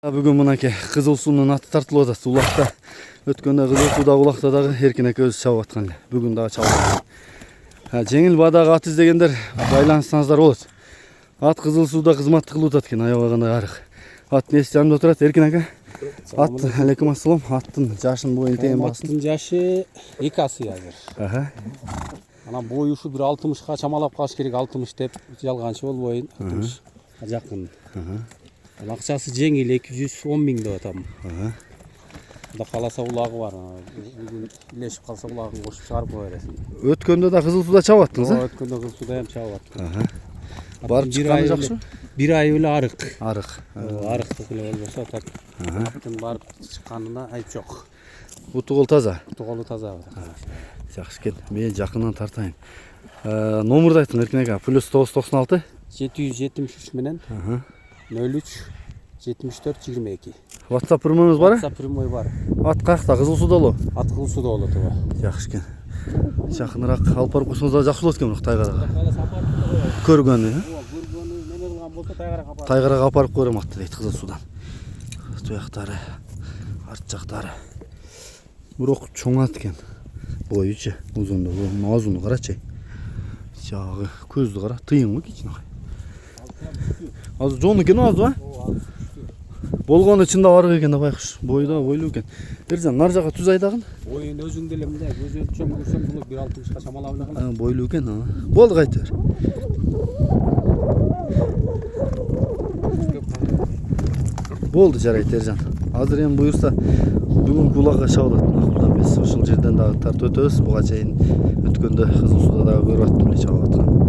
Бүгін мынакей қызыл суның аты тартылып жатат. Улакта өткөндө қызыл суда улакта дагы Эркин эке өзү чабып аткан эле. Бүгүн дагы чабып. Жеңил баадагы ат издегендер байланышсаңыздар болот. Ат қызыл суда кызмат кылып атат экен, аябагандай арык. Ат несі жанында турат Эркин эке? Ат, алейкум ассалам. Аттын жашын боюн теген бассын. Аттын жашы 2 асый азыр. Анан бою ушу бир 60ка чамалап калыш керек, 60 деп жалганчы болбойн. 60 жакын. Акчасы жеңил 210 миң деп атам. Да каласа улагы бар. Бүгүн илешип калса улагын кошуп чыгарып кое бересиң. Өткөндө да кызыл суда чабып аттыңыз, а? Өткөндө кызыл суда ham чабып аттым. Барып чыкканы жакшы? Bir ay эле арык. Арык. Арыктык эле болбосо так. Аттын барып чыкканына айып жок. Буту кол таза. Колу таза. Жакшы экен. Мен жакындан тартайын. Номурду айтың Эркин эке. +996 773 менен 03 74 22. WhatsApp прямойңуз бар? WhatsApp прямой бар. Ат каякта? Кызыл суда болобу? Ат кызыл суда болот ооба. Жакшы экен. Жакыныраак алып барып койсоңуз да жакшы болот экен бирок Тайгарага. Көргөнү, Көргөнү неме кылган болсо Тайгарага апарып. Тайгарага алып барып көрөм атты дейт кызыл судан. Туяктары, арт жактары. Бирок чоң ат экен. Боючу, узундугу, азуну карачы. Жагы, көздү кара, тыйыңбы кичинекей. Азыр жон экен азы ба? Болгону чында арык экен да байкуш. Бою да бойлуу экен. Эржан, нар жака түз айдагын? Боюн өзүң деле мындай көз өлчөм көрсөм бул 1.60ка чамалап эле калат. Бойлуу экен, а. Болду кайта бер. Болду жарайт Эржан. Азыр эми буюрса бүгүн кулагга чабылат. Акылдан без ушул жерден дагы тартып өтөбүз. Буга чейин өткөндө кызыл суда дагы көрүп аттым эле чабып аткан.